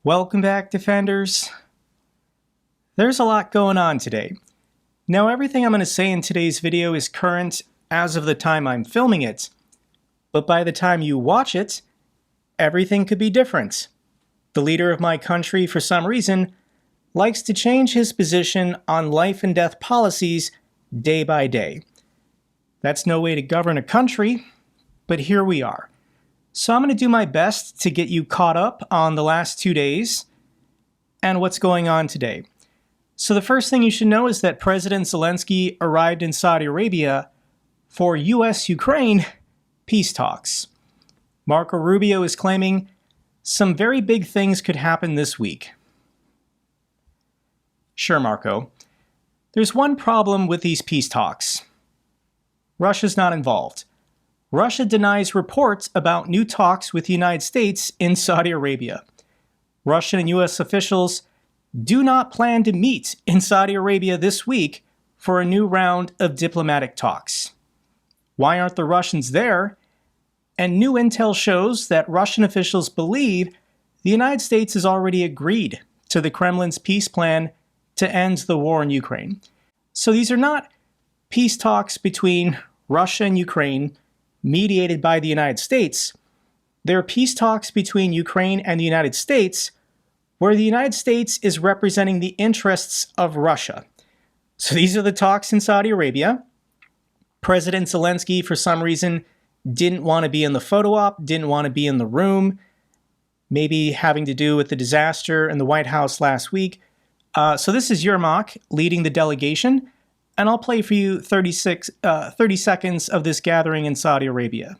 Welcome back, Defenders. There's a lot going on today. Now, everything I'm going to say in today's video is current as of the time I'm filming it, but by the time you watch it, everything could be different. The leader of my country, for some reason, likes to change his position on life and death policies day by day. That's no way to govern a country, but here we are. So I'm going to do my best to get you caught up on the last 2 days and what's going on today. So the first thing you should know is that President Zelensky arrived in Saudi Arabia for US-Ukraine peace talks. Marco Rubio is claiming some very big things could happen this week. Sure, Marco. There's one problem with these peace talks. Russia's not involved. Russia denies reports about new talks with the United States in Saudi Arabia. Russian and US officials do not plan to meet in Saudi Arabia this week for a new round of diplomatic talks. Why aren't the Russians there? And new intel shows that Russian officials believe the United States has already agreed to the Kremlin's peace plan to end the war in Ukraine. So these are not peace talks between Russia and Ukraine mediated by the United States. They're peace talks between Ukraine and the United States, where the United States is representing the interests of Russia. So these are the talks in Saudi Arabia. President Zelensky, for some reason, didn't want to be in the photo op, didn't want to be in the room, maybe having to do with the disaster in the White House last week. So this is Yermak leading the delegation, and I'll play for you 30 seconds of this gathering in Saudi Arabia.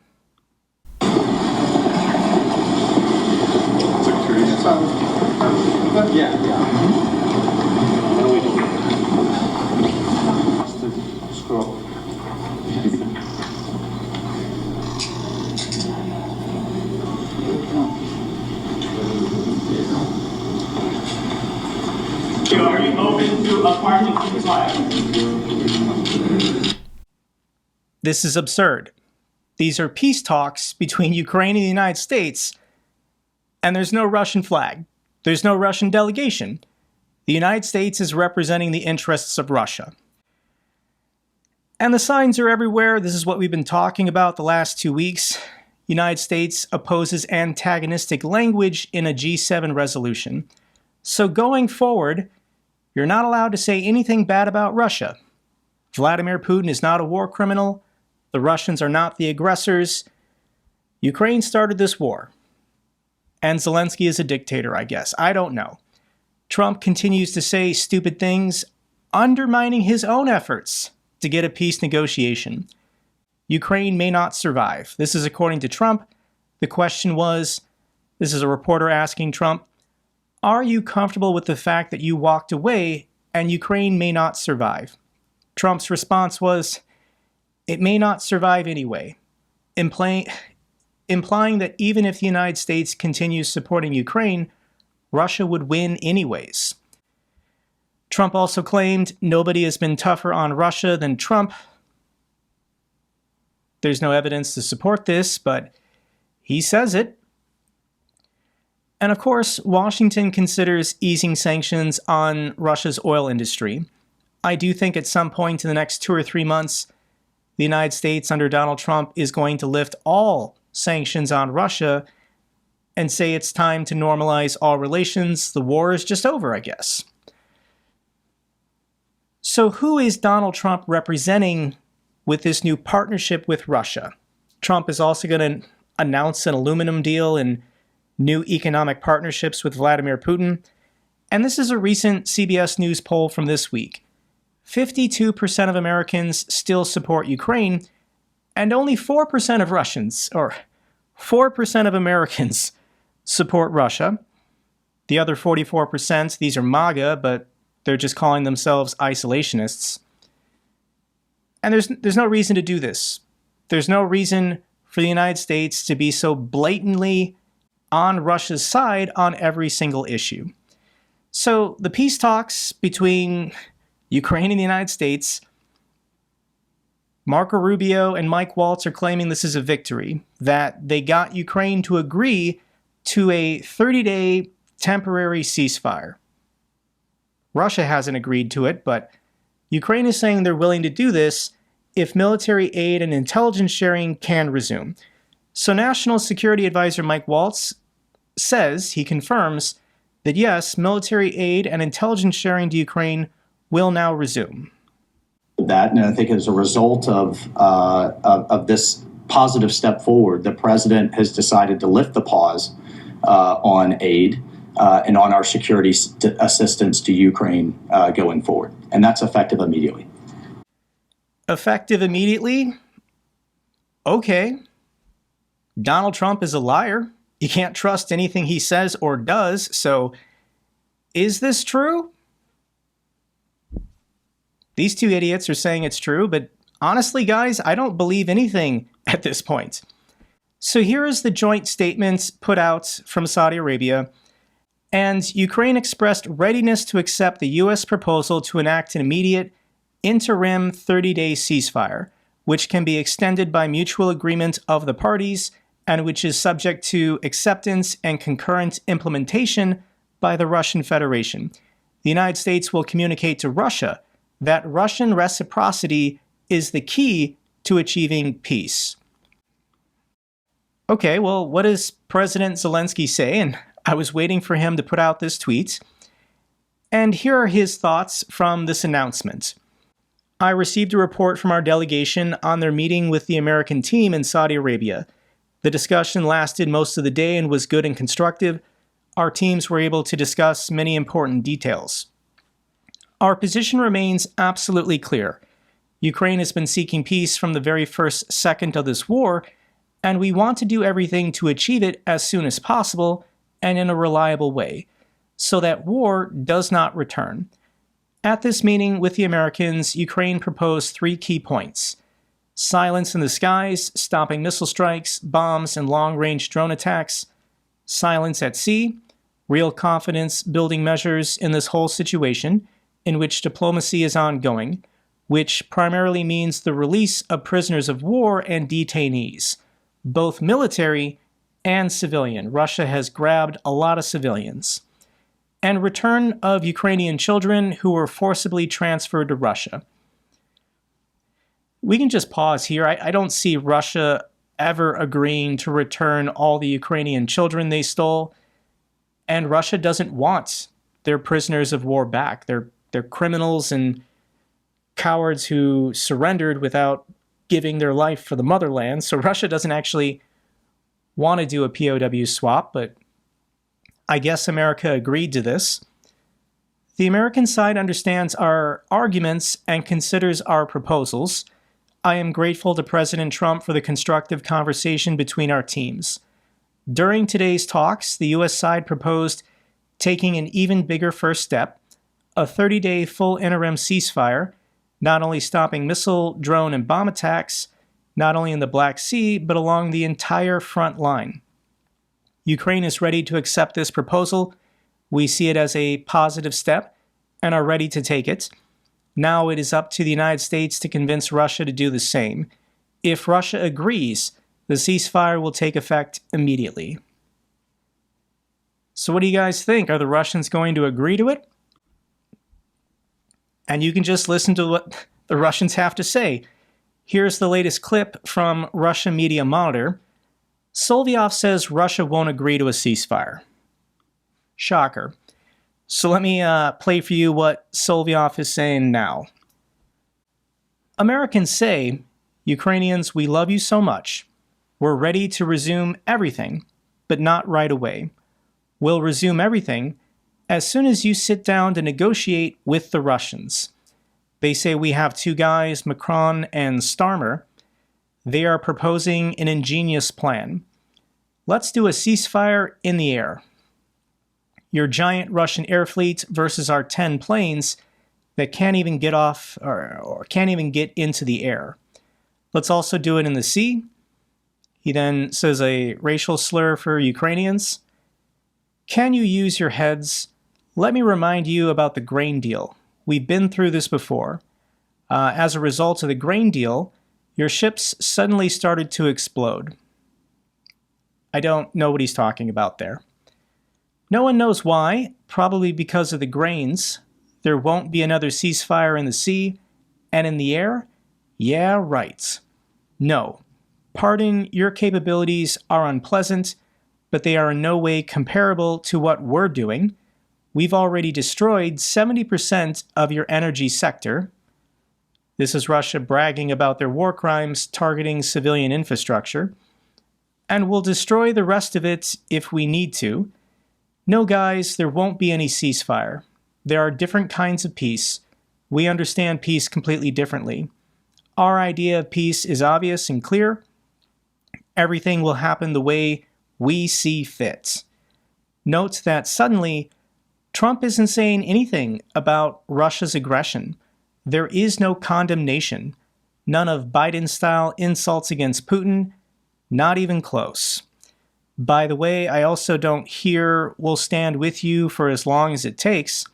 Are you open to a party ceasefire? This is absurd. These are peace talks between Ukraine and the United States, and there's no Russian flag. There's no Russian delegation. The United States is representing the interests of Russia. And the signs are everywhere. This is what we've been talking about the last 2 weeks. United States opposes antagonistic language in a G7 resolution. So going forward, you're not allowed to say anything bad about Russia. Vladimir Putin is not a war criminal. The Russians are not the aggressors. Ukraine started this war. And Zelensky is a dictator, I guess. I don't know. Trump continues to say stupid things, undermining his own efforts to get a peace negotiation. Ukraine may not survive. This is according to Trump. The question was, this is a reporter asking Trump, are you comfortable with the fact that you walked away and Ukraine may not survive? Trump's response was, it may not survive anyway, implying that even if the United States continues supporting Ukraine, Russia would win anyways. Trump also claimed nobody has been tougher on Russia than Trump. There's no evidence to support this, but he says it. And of course, Washington considers easing sanctions on Russia's oil industry. I do think at some point in the next 2 or 3 months, the United States under Donald Trump is going to lift all sanctions on Russia and say it's time to normalize all relations. The war is just over, I guess. So who is Donald Trump representing with this new partnership with Russia? Trump is also going to announce an aluminum deal and new economic partnerships with Vladimir Putin. And this is a recent CBS News poll from this week. 52% of Americans still support Ukraine, and only 4% of Russians, or 4% of Americans, support Russia. The other 44%, these are MAGA, but they're just calling themselves isolationists. And there's no reason to do this. There's no reason for the United States to be so blatantly on Russia's side on every single issue. So the peace talks between Ukraine and the United States, Marco Rubio and Mike Waltz are claiming this is a victory, that they got Ukraine to agree to a 30-day temporary ceasefire. Russia hasn't agreed to it, but Ukraine is saying they're willing to do this if military aid and intelligence sharing can resume. So National Security Advisor Mike Waltz says, he confirms, that yes, military aid and intelligence sharing to Ukraine will now resume. That, and I think as a result of this positive step forward, the president has decided to lift the pause on aid and on our security assistance to Ukraine going forward. And that's effective immediately. Effective immediately? Okay. Donald Trump is a liar. You can't trust anything he says or does, so is this true? These two idiots are saying it's true, but honestly, guys, I don't believe anything at this point. So here is the joint statement put out from Saudi Arabia, and Ukraine expressed readiness to accept the U.S. proposal to enact an immediate interim 30-day ceasefire, which can be extended by mutual agreement of the parties and which is subject to acceptance and concurrent implementation by the Russian Federation. The United States will communicate to Russia that Russian reciprocity is the key to achieving peace. Okay, well, what does President Zelensky say? And I was waiting for him to put out this tweet. And here are his thoughts from this announcement. I received a report from our delegation on their meeting with the American team in Saudi Arabia. The discussion lasted most of the day and was good and constructive. Our teams were able to discuss many important details. Our position remains absolutely clear. Ukraine has been seeking peace from the very first second of this war, and we want to do everything to achieve it as soon as possible and in a reliable way, so that war does not return. At this meeting with the Americans, Ukraine proposed 3 key points: silence in the skies, stopping missile strikes, bombs, and long-range drone attacks; silence at sea, real confidence-building measures in this whole situation, in which diplomacy is ongoing, which primarily means the release of prisoners of war and detainees, both military and civilian. Russia has grabbed a lot of civilians. And return of Ukrainian children who were forcibly transferred to Russia. We can just pause here. I don't see Russia ever agreeing to return all the Ukrainian children they stole. And Russia doesn't want their prisoners of war back. They're criminals and cowards who surrendered without giving their life for the motherland. So Russia doesn't actually want to do a POW swap, but I guess America agreed to this. The American side understands our arguments and considers our proposals. I am grateful to President Trump for the constructive conversation between our teams. During today's talks, the U.S. side proposed taking an even bigger first step, a 30-day full interim ceasefire, not only stopping missile, drone, and bomb attacks, not only in the Black Sea, but along the entire front line. Ukraine is ready to accept this proposal. We see it as a positive step and are ready to take it. Now it is up to the United States to convince Russia to do the same. If Russia agrees, the ceasefire will take effect immediately. So what do you guys think? Are the Russians going to agree to it? And you can just listen to what the Russians have to say. Here's the latest clip from Russia Media Monitor. Solyov says Russia won't agree to a ceasefire. Shocker. So let me play for you what Solyov is saying now. Americans say, Ukrainians, we love you so much. We're ready to resume everything, but not right away. We'll resume everything as soon as you sit down to negotiate with the Russians. They say we have 2 guys, Macron and Starmer. They are proposing an ingenious plan. Let's do a ceasefire in the air. Your giant Russian air fleet versus our 10 planes that can't even get off or can't even get into the air. Let's also do it in the sea. He then says a racial slur for Ukrainians. Can you use your heads? Let me remind you about the grain deal. We've been through this before. As a result of the grain deal, your ships suddenly started to explode. I don't know what he's talking about there. No one knows why, probably because of the grains. There won't be another ceasefire in the sea, and in the air? Yeah, right. No. Pardon, your capabilities are unpleasant, but they are in no way comparable to what we're doing. We've already destroyed 70% of your energy sector. This is Russia bragging about their war crimes targeting civilian infrastructure. And we'll destroy the rest of it if we need to. No, guys, there won't be any ceasefire. There are different kinds of peace. We understand peace completely differently. Our idea of peace is obvious and clear. Everything will happen the way we see fit. Note that suddenly, Trump isn't saying anything about Russia's aggression. There is no condemnation. None of Biden-style insults against Putin, not even close. By the way, I also don't hear "we'll stand with you for as long as it takes."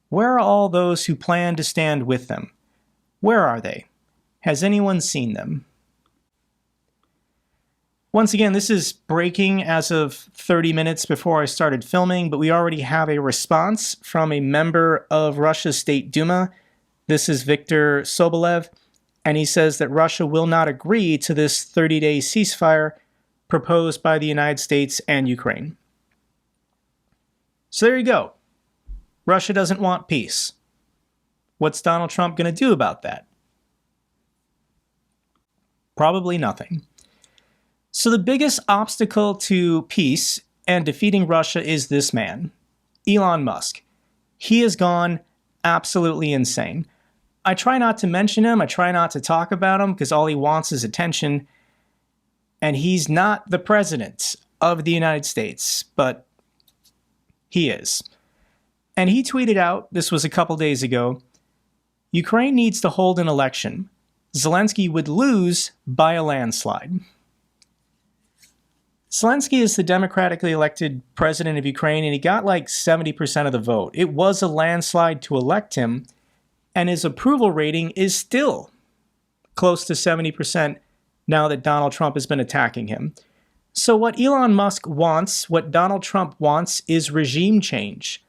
Where are all those who plan to stand with them? Where are they? Has anyone seen them? Once again, this is breaking as of 30 minutes before I started filming, but we already have a response from a member of Russia's State Duma. This is Viktor Sobolev, and he says that Russia will not agree to this 30-day ceasefire proposed by the United States and Ukraine. So there you go. Russia doesn't want peace. What's Donald Trump going to do about that? Probably nothing. So the biggest obstacle to peace and defeating Russia is this man, Elon Musk. He has gone absolutely insane. I try not to mention him. I try not to talk about him because all he wants is attention. And he's not the president of the United States, but he is. And he tweeted out, this was a couple days ago, Ukraine needs to hold an election. Zelensky would lose by a landslide. Zelensky is the democratically elected president of Ukraine, and he got like 70% of the vote. It was a landslide to elect him, and his approval rating is still close to 70% now that Donald Trump has been attacking him. So what Elon Musk wants, what Donald Trump wants, is regime change.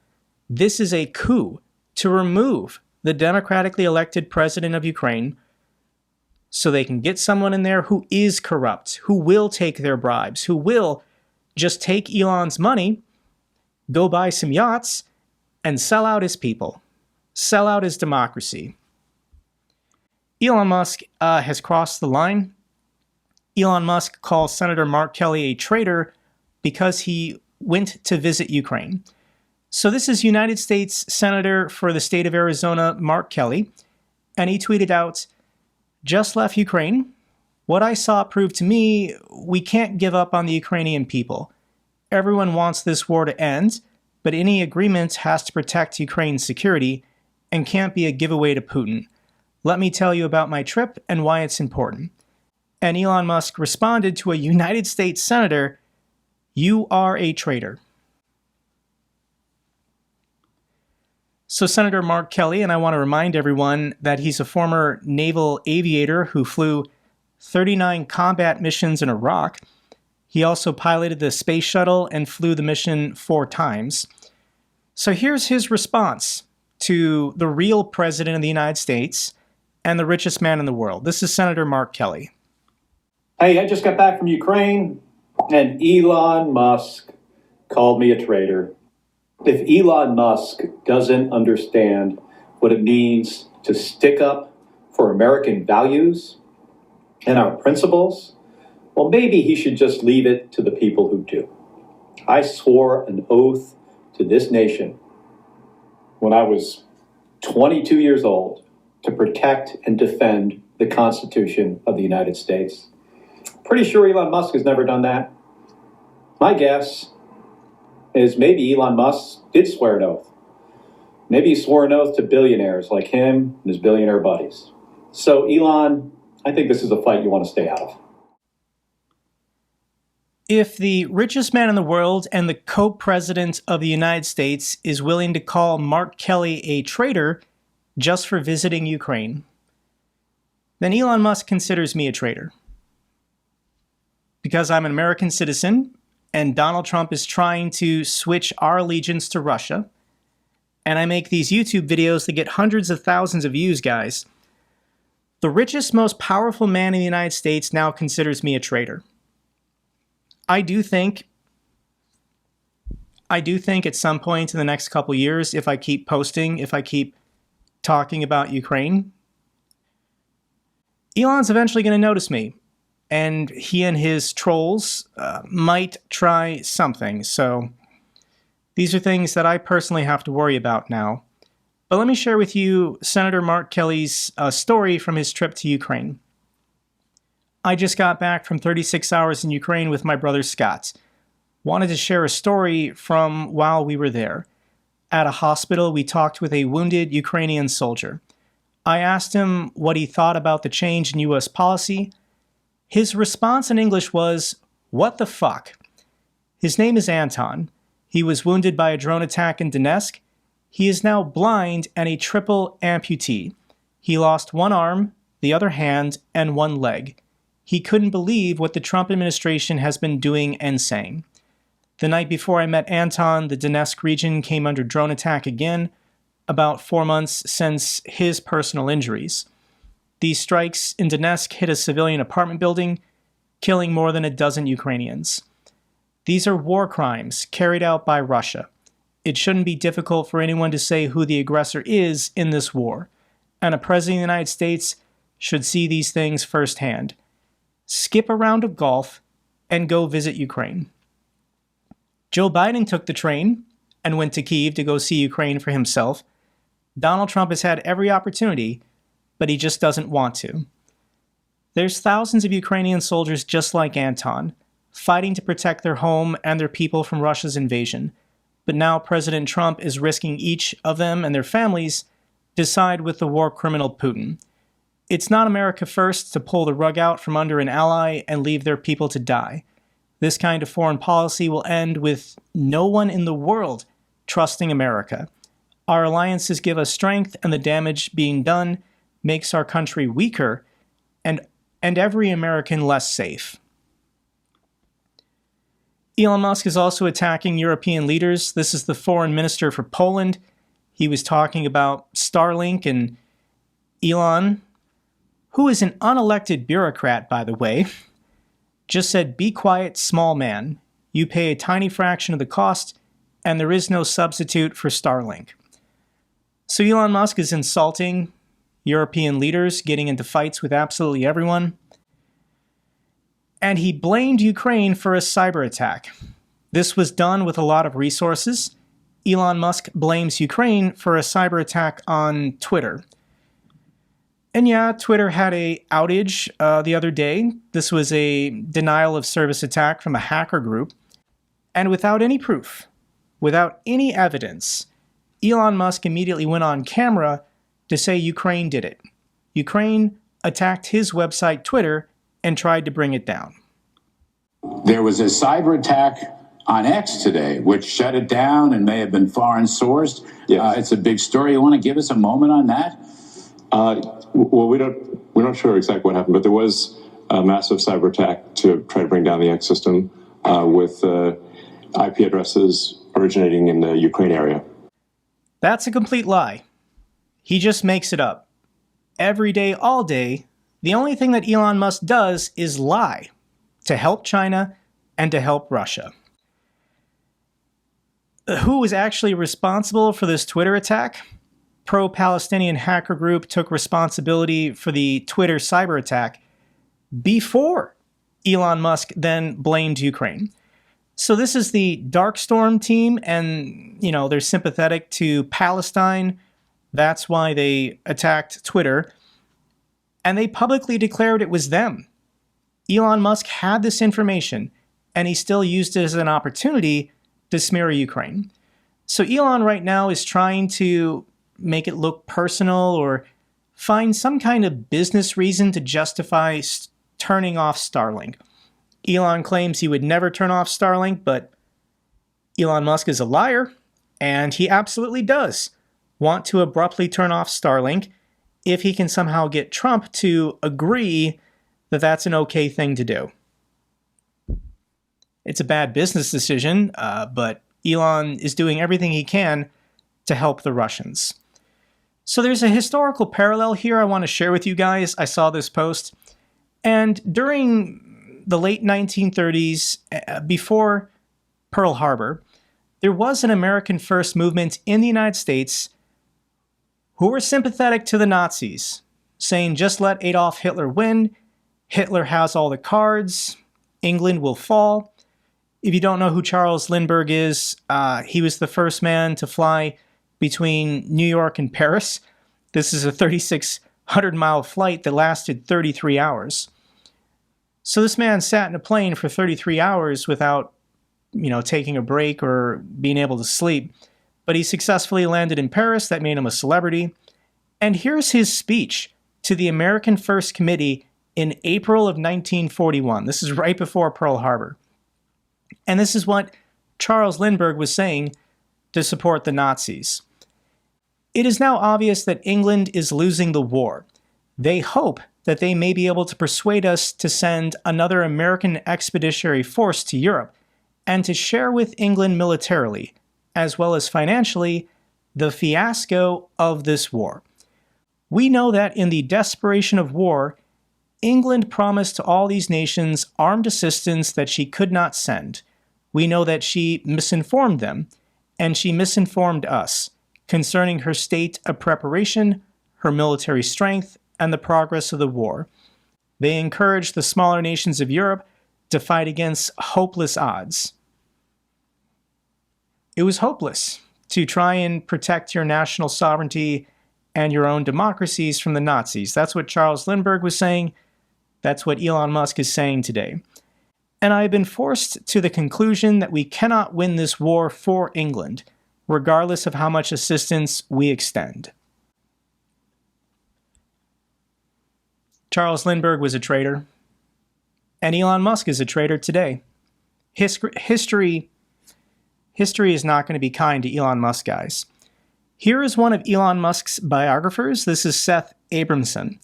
This is a coup to remove the democratically elected president of Ukraine so they can get someone in there who is corrupt, who will take their bribes, who will just take Elon's money, go buy some yachts, and sell out his people, sell out his democracy. Elon Musk has crossed the line. Elon Musk calls Senator Mark Kelly a traitor because he went to visit Ukraine. So this is United States Senator for the state of Arizona, Mark Kelly, and he tweeted out, "Just left Ukraine. What I saw proved to me we can't give up on the Ukrainian people. Everyone wants this war to end, but any agreement has to protect Ukraine's security and can't be a giveaway to Putin. Let me tell you about my trip and why it's important." And Elon Musk responded to a United States senator, "You are a traitor." So Senator Mark Kelly, and I want to remind everyone that he's a former naval aviator who flew 39 combat missions in Iraq. He also piloted the space shuttle and flew the mission 4 times. So here's his response to the real president of the United States and the richest man in the world. This is Senator Mark Kelly. Hey, I just got back from Ukraine, and Elon Musk called me a traitor. If Elon Musk doesn't understand what it means to stick up for American values and our principles, well, maybe he should just leave it to the people who do. I swore an oath to this nation when I was 22 years old to protect and defend the Constitution of the United States. Pretty sure Elon Musk has never done that. My guess is maybe Elon Musk did swear an oath. Maybe he swore an oath to billionaires like him and his billionaire buddies. So Elon, I think this is a fight you want to stay out of. If the richest man in the world and the co-president of the United States is willing to call Mark Kelly a traitor just for visiting Ukraine, then Elon Musk considers me a traitor. Because I'm an American citizen, and Donald Trump is trying to switch our allegiance to Russia, and I make these YouTube videos that get hundreds of thousands of views, guys, the richest, most powerful man in the United States now considers me a traitor. I do think at some point in the next couple years, if I keep posting, if I keep talking about Ukraine, Elon's eventually going to notice me, and he and his trolls might try something. So these are things that I personally have to worry about now. But let me share with you Senator Mark Kelly's story from his trip to Ukraine. I just got back from 36 hours in Ukraine with my brother Scott. Wanted to share a story from while we were there. At a hospital, we talked with a wounded Ukrainian soldier. I asked him what he thought about the change in U.S. policy. His response in English was, "What the fuck?" His name is Anton. He was wounded by a drone attack in Donetsk. He is now blind and a triple amputee. He lost one arm, the other hand, and one leg. He couldn't believe what the Trump administration has been doing and saying. The night before I met Anton, the Donetsk region came under drone attack again, about 4 months since his personal injuries. These strikes in Donetsk hit a civilian apartment building, killing more than a dozen Ukrainians. These are war crimes carried out by Russia. It shouldn't be difficult for anyone to say who the aggressor is in this war, and a president of the United States should see these things firsthand. Skip a round of golf and go visit Ukraine. Joe Biden took the train and went to Kyiv to go see Ukraine for himself. Donald Trump has had every opportunity, but he just doesn't want to. There's thousands of Ukrainian soldiers just like Anton, fighting to protect their home and their people from Russia's invasion. But now President Trump is risking each of them and their families to side with the war criminal Putin. It's not America first to pull the rug out from under an ally and leave their people to die. This kind of foreign policy will end with no one in the world trusting America. Our alliances give us strength, and the damage being done makes our country weaker and every American less safe. Elon Musk is also attacking European leaders. This is the foreign minister for Poland. He was talking about Starlink, and Elon, who is an unelected bureaucrat, by the way, just said, "Be quiet, small man. You pay a tiny fraction of the cost, and there is no substitute for Starlink." So Elon Musk is insulting European leaders, getting into fights with absolutely everyone. And he blamed Ukraine for a cyber attack. This was done with a lot of resources. Elon Musk blames Ukraine for a cyber attack on Twitter. And yeah, Twitter had a outage the other day. This was a denial of service attack from a hacker group. And without any proof, without any evidence, Elon Musk immediately went on camera to say Ukraine did it. Ukraine attacked his website, Twitter, and tried to bring it down. There was a cyber attack on X today, which shut it down and may have been foreign sourced. Yes. It's a big story. You want to give us a moment on that? Well, we're not sure exactly what happened, but there was a massive cyber attack to try to bring down the X system with IP addresses originating in the Ukraine area. That's a complete lie. He just makes it up. Every day, all day, the only thing that Elon Musk does is lie to help China and to help Russia. Who was actually responsible for this Twitter attack? Pro-Palestinian hacker group took responsibility for the Twitter cyber attack before Elon Musk then blamed Ukraine. So this is the Dark Storm team, and, they're sympathetic to Palestine. That's why they attacked Twitter. And they publicly declared it was them. Elon Musk had this information, and he still used it as an opportunity to smear Ukraine. So Elon right now is trying to make it look personal or find some kind of business reason to justify turning off Starlink. Elon claims he would never turn off Starlink, but Elon Musk is a liar, and he absolutely does want to abruptly turn off Starlink if he can somehow get Trump to agree that that's an okay thing to do. It's a bad business decision, but Elon is doing everything he can to help the Russians. So there's a historical parallel here I want to share with you guys. I saw this post. And during the late 1930s, before Pearl Harbor, there was an American First movement in the United States who were sympathetic to the Nazis, saying just let Adolf Hitler win. Hitler has all the cards. England will fall. If you don't know who Charles Lindbergh is, he was the first man to fly between New York and Paris. This is a 3,600-mile flight that lasted 33 hours. So this man sat in a plane for 33 hours without, taking a break or being able to sleep. But he successfully landed in Paris. That made him a celebrity. And here's his speech to the American First Committee in April of 1941. This is right before Pearl Harbor. And this is what Charles Lindbergh was saying to support the Nazis. It is now obvious that England is losing the war. They hope that they may be able to persuade us to send another American expeditionary force to Europe and to share with England militarily, as well as financially, the fiasco of this war. We know that in the desperation of war, England promised to all these nations armed assistance that she could not send. We know that she misinformed them, and she misinformed us concerning her state of preparation, her military strength, and the progress of the war. They encouraged the smaller nations of Europe to fight against hopeless odds. It was hopeless to try and protect your national sovereignty and your own democracies from the Nazis. That's what Charles Lindbergh was saying. That's what Elon Musk is saying today. And I have been forced to the conclusion that we cannot win this war for England, regardless of how much assistance we extend. Charles Lindbergh was a traitor, and Elon Musk is a traitor today. History is not going to be kind to Elon Musk, guys. Here is one of Elon Musk's biographers. This is Seth Abramson,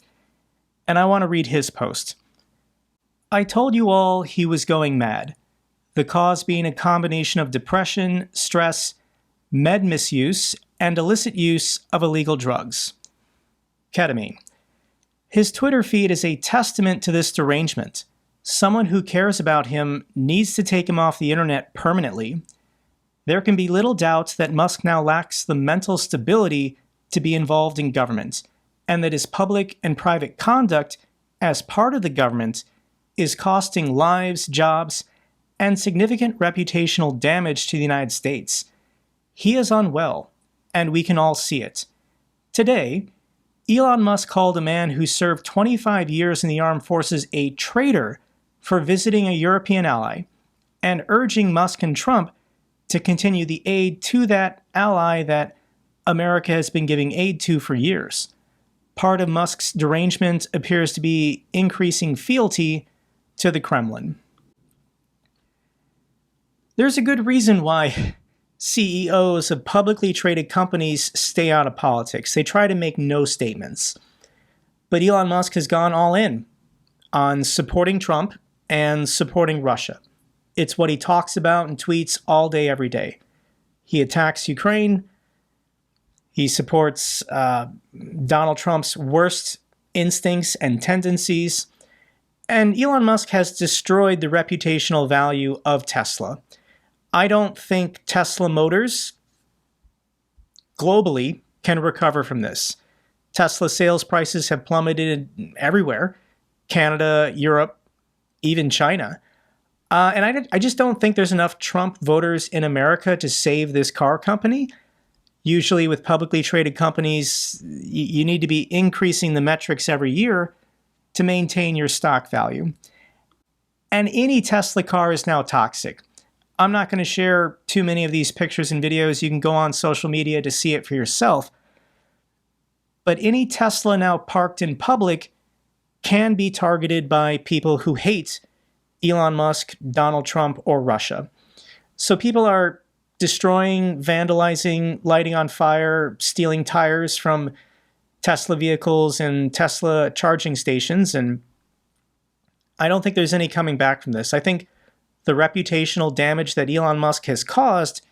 and I want to read his post. I told you all he was going mad, the cause being a combination of depression, stress, med misuse, and illicit use of illegal drugs. Ketamine. His Twitter feed is a testament to this derangement. Someone who cares about him needs to take him off the internet permanently. There can be little doubt that Musk now lacks the mental stability to be involved in government, and that his public and private conduct as part of the government is costing lives, jobs, and significant reputational damage to the United States. He is unwell, and we can all see it. Today, Elon Musk called a man who served 25 years in the armed forces a traitor for visiting a European ally, and urging Musk and Trump to continue the aid to that ally that America has been giving aid to for years. Part of Musk's derangement appears to be increasing fealty to the Kremlin. There's a good reason why CEOs of publicly traded companies stay out of politics. They try to make no statements. But Elon Musk has gone all in on supporting Trump and supporting Russia. It's what he talks about and tweets all day, every day. He attacks Ukraine. He supports Donald Trump's worst instincts and tendencies. And Elon Musk has destroyed the reputational value of Tesla. I don't think Tesla Motors globally can recover from this. Tesla sales prices have plummeted everywhere. Canada, Europe, even China. And I just don't think there's enough Trump voters in America to save this car company. Usually with publicly traded companies, you need to be increasing the metrics every year to maintain your stock value. And any Tesla car is now toxic. I'm not going to share too many of these pictures and videos. You can go on social media to see it for yourself. But any Tesla now parked in public can be targeted by people who hate Elon Musk, Donald Trump, or Russia. So people are destroying, vandalizing, lighting on fire, stealing tires from Tesla vehicles and Tesla charging stations. And I don't think there's any coming back from this. I think the reputational damage that Elon Musk has caused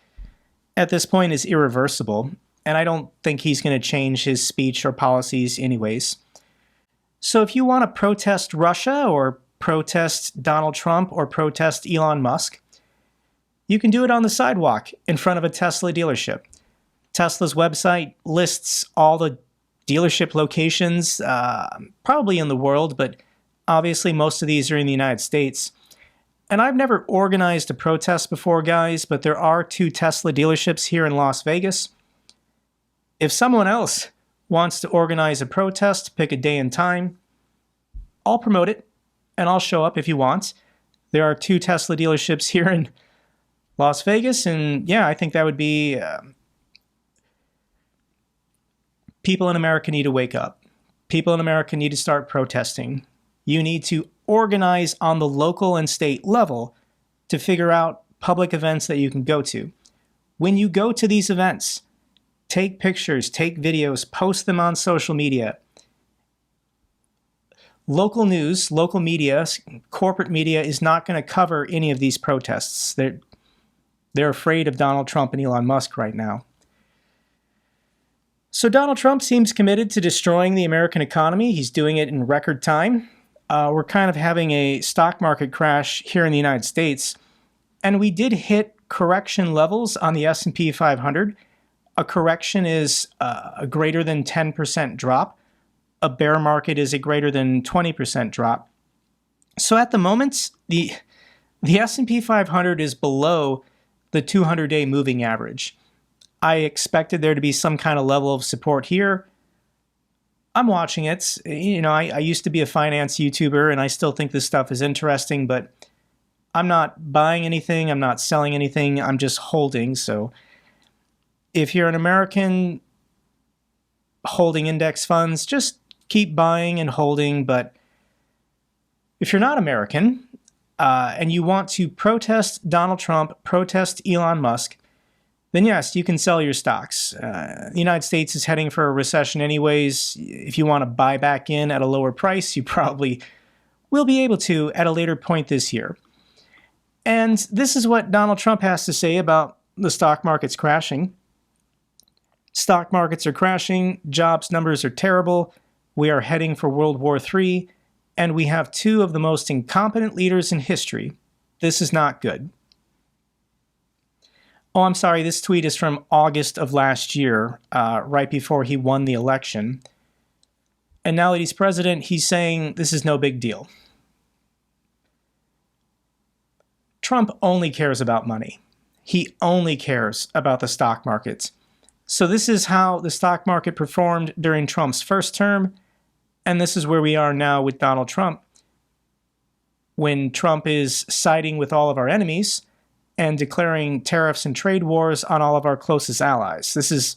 at this point is irreversible, and I don't think he's going to change his speech or policies anyways. So if you want to protest Russia or protest Donald Trump or protest Elon Musk, you can do it on the sidewalk in front of a Tesla dealership. Tesla's website lists all the dealership locations, probably in the world, but obviously most of these are in the United States. And I've never organized a protest before, guys, but there are 2 Tesla dealerships here in Las Vegas. If someone else wants to organize a protest, pick a day and time, I'll promote it, and I'll show up if you want. There are 2 Tesla dealerships here in Las Vegas, and yeah, I think that would be... People in America need to wake up. People in America need to start protesting. You need to organize on the local and state level to figure out public events that you can go to. When you go to these events, take pictures, take videos, post them on social media. Local news, local media, corporate media is not going to cover any of these protests. They're afraid of Donald Trump and Elon Musk right now. So Donald Trump seems committed to destroying the American economy. He's doing it in record time. We're kind of having a stock market crash here in the United States, and we did hit correction levels on the S&P 500. A correction is a greater than 10% drop. A bear market is a greater than 20% drop. So at the moment, the S&P 500 is below the 200-day moving average. I expected there to be some kind of level of support here. I'm watching it. You know, I used to be a finance YouTuber, and I still think this stuff is interesting, but I'm not buying anything. I'm not selling anything. I'm just holding. So if you're an American holding index funds, just keep buying and holding. But if you're not American and you want to protest Donald Trump, protest Elon Musk, then yes, you can sell your stocks. The United States is heading for a recession anyways. If you want to buy back in at a lower price, you probably will be able to at a later point this year. And this is what Donald Trump has to say about the stock markets crashing. Stock markets are crashing, jobs numbers are terrible, we are heading for World War III, and we have 2 of the most incompetent leaders in history. This is not good. Oh, I'm sorry, this tweet is from August of last year, right before he won the election. And now that he's president, he's saying this is no big deal. Trump only cares about money. He only cares about the stock market. So this is how the stock market performed during Trump's first term, and this is where we are now with Donald Trump. When Trump is siding with all of our enemies and declaring tariffs and trade wars on all of our closest allies. This is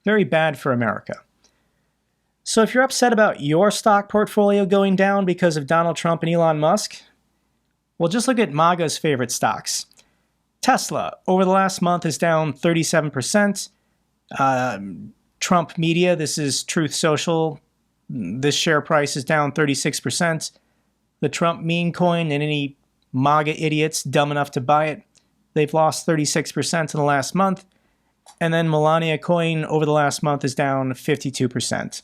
very bad for America. So if you're upset about your stock portfolio going down because of Donald Trump and Elon Musk, well, just look at MAGA's favorite stocks. Tesla, over the last month, is down 37%. Trump Media, this is Truth Social, this share price is down 36%. The Trump meme coin and any MAGA idiots dumb enough to buy it, they've lost 36% in the last month. And then Melania coin over the last month is down 52%.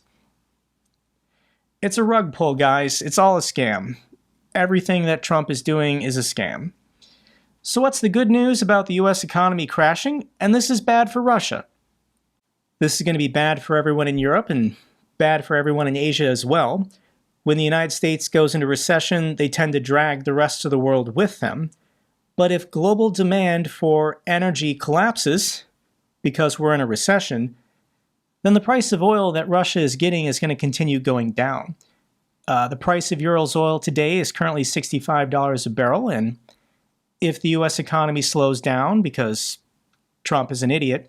It's a rug pull, guys. It's all a scam. Everything that Trump is doing is a scam. So what's the good news about the US economy crashing? And this is bad for Russia. This is going to be bad for everyone in Europe and bad for everyone in Asia as well. When the United States goes into recession, they tend to drag the rest of the world with them. But if global demand for energy collapses because we're in a recession, then the price of oil that Russia is getting is going to continue going down. The price of Urals oil today is currently $65 a barrel, and if the U.S. economy slows down because Trump is an idiot,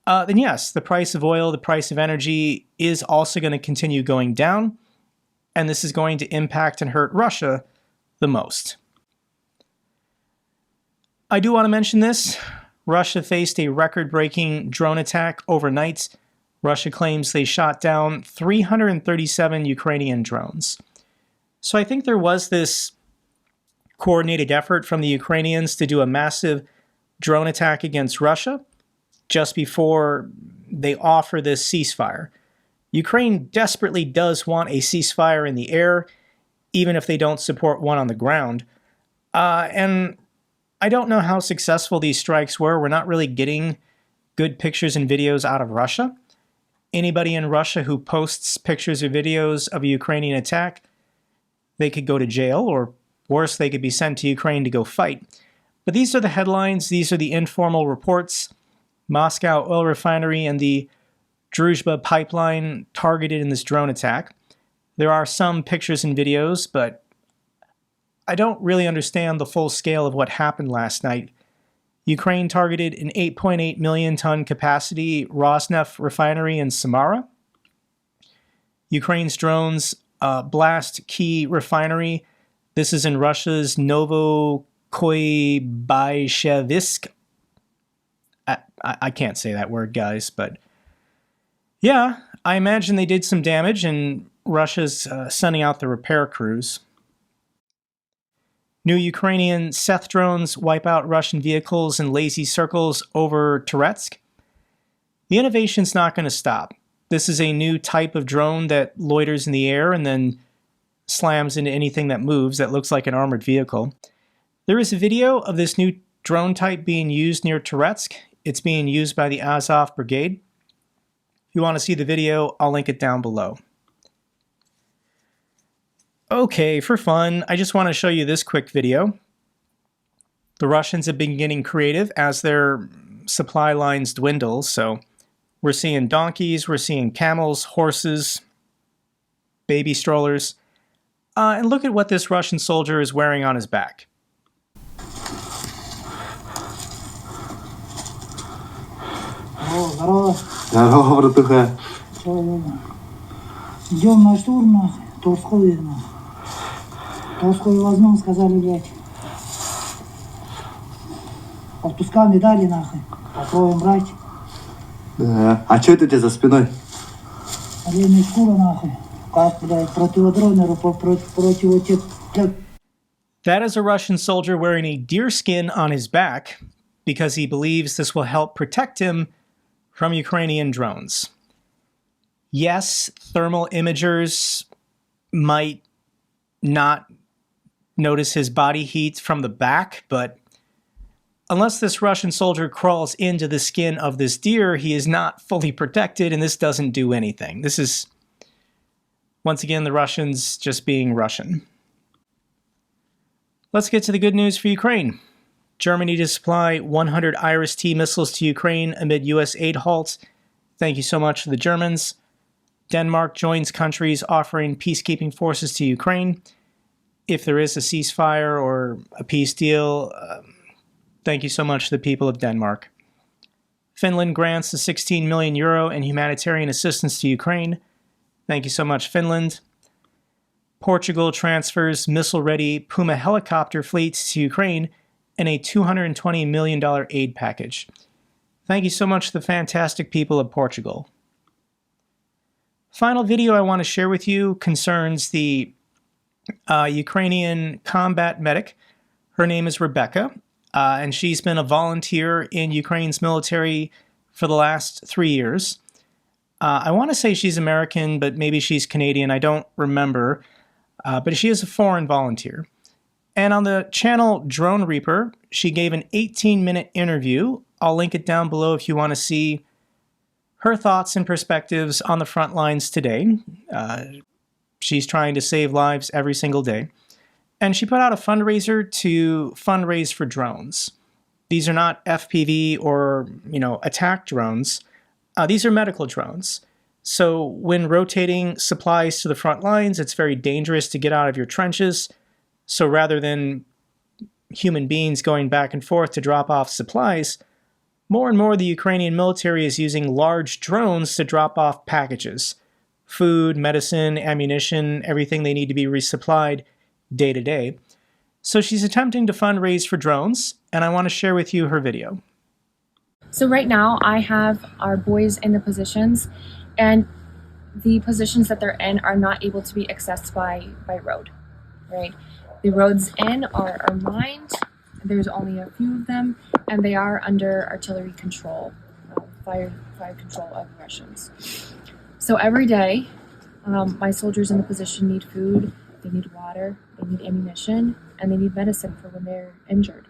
then yes, the price of oil, the price of energy is also going to continue going down, and this is going to impact and hurt Russia the most. I do want to mention this. Russia faced a record-breaking drone attack overnight. Russia claims they shot down 337 Ukrainian drones. So I think there was this coordinated effort from the Ukrainians to do a massive drone attack against Russia just before they offer this ceasefire. Ukraine desperately does want a ceasefire in the air, even if they don't support one on the ground. And I don't know how successful these strikes were. We're not really getting good pictures and videos out of Russia. Anybody in Russia who posts pictures or videos of a Ukrainian attack, they could go to jail, or worse, they could be sent to Ukraine to go fight. But these are the headlines. These are the informal reports. Moscow oil refinery and the Druzhba pipeline targeted in this drone attack. There are some pictures and videos, but I don't really understand the full scale of what happened last night. Ukraine targeted an 8.8 million ton capacity Rosneft refinery in Samara. Ukraine's drones blast key refinery. This is in Russia's Novokoybashevsk. I can't say that word, guys, but yeah, I imagine they did some damage, and Russia's sending out the repair crews. New Ukrainian SETH drones wipe out Russian vehicles in lazy circles over Toretsk. The innovation's not going to stop. This is a new type of drone that loiters in the air and then slams into anything that moves that looks like an armored vehicle. There is a video of this new drone type being used near Toretsk. It's being used by the Azov Brigade. If you want to see the video, I'll link it down below. Okay, for fun, I just want to show you this quick video. The Russians have been getting creative as their supply lines dwindle, so we're seeing donkeys, we're seeing camels, horses, baby strollers, and look at what this Russian soldier is wearing on his back. Здорово, братуха. Идем на штурм, нахуй. Торскую, нахуй. Торскую возьмем, сказали, блядь. Отпусками дали, нахуй. Попробуем брать. Да. А что это у тебя за спиной? Оленья шкура, нахуй. Как, блядь, противодронеру, противотек. That is a Russian soldier wearing a deer skin on his back because he believes this will help protect him from Ukrainian drones. Yes, thermal imagers might not notice his body heat from the back, but unless this Russian soldier crawls into the skin of this deer, he is not fully protected, and this doesn't do anything. This is, once again, the Russians just being Russian. Let's get to the good news for Ukraine. Germany to supply 100 Iris-T missiles to Ukraine amid U.S. aid halts. Thank you so much to the Germans. Denmark joins countries offering peacekeeping forces to Ukraine. If there is a ceasefire or a peace deal, thank you so much to the people of Denmark. Finland grants a 16 million euro in humanitarian assistance to Ukraine. Thank you so much, Finland. Portugal transfers missile-ready Puma helicopter fleets to Ukraine in a $220 million aid package. Thank you so much to the fantastic people of Portugal. Final video I want to share with you concerns the Ukrainian combat medic. Her name is Rebecca, and she's been a volunteer in Ukraine's military for the last 3 years. I want to say she's American, but maybe she's Canadian. I don't remember. But she is a foreign volunteer. And on the channel Drone Reaper, she gave an 18-minute interview. I'll link it down below if you want to see her thoughts and perspectives on the front lines today. She's trying to save lives every single day. And she put out a fundraiser to fundraise for drones. These are not FPV or, attack drones. These are medical drones. So when rotating supplies to the front lines, it's very dangerous to get out of your trenches. So rather than human beings going back and forth to drop off supplies, more and more the Ukrainian military is using large drones to drop off packages. Food, medicine, ammunition, everything they need to be resupplied day to day. So she's attempting to fundraise for drones, and I want to share with you her video. So right now I have our boys in the positions, and the positions that they're in are not able to be accessed by road, right? The roads in are mined. There's only a few of them, and they are under artillery control, fire control of the Russians. So every day, my soldiers in the position need food, they need water, they need ammunition, and they need medicine for when they're injured.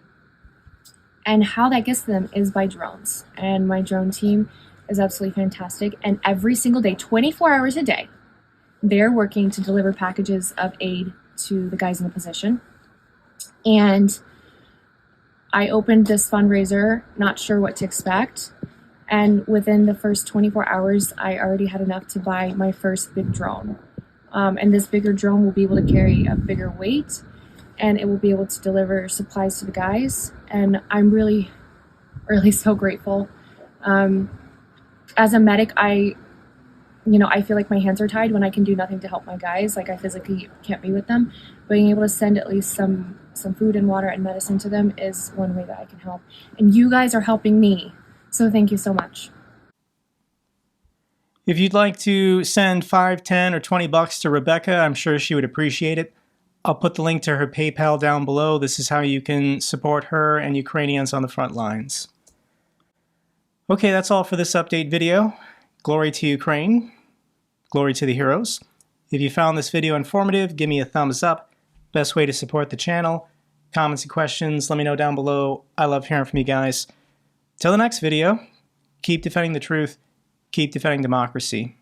And how that gets to them is by drones. And my drone team is absolutely fantastic. And every single day, 24 hours a day, they're working to deliver packages of aid to the guys in the position. And I opened this fundraiser, not sure what to expect. And within the first 24 hours, I already had enough to buy my first big drone. And this bigger drone will be able to carry a bigger weight, and it will be able to deliver supplies to the guys. And I'm really, really so grateful. As a medic, I feel like my hands are tied when I can do nothing to help my guys. Like, I physically can't be with them. Being able to send at least some food and water and medicine to them is one way that I can help. And you guys are helping me. So thank you so much. If you'd like to send $5, $10, or $20 to Rebecca, I'm sure she would appreciate it. I'll put the link to her PayPal down below. This is how you can support her and Ukrainians on the front lines. Okay, that's all for this update video. Glory to Ukraine. Glory to the heroes. If you found this video informative, give me a thumbs up. Best way to support the channel. Comments and questions, let me know down below. I love hearing from you guys. Till the next video, keep defending the truth, keep defending democracy.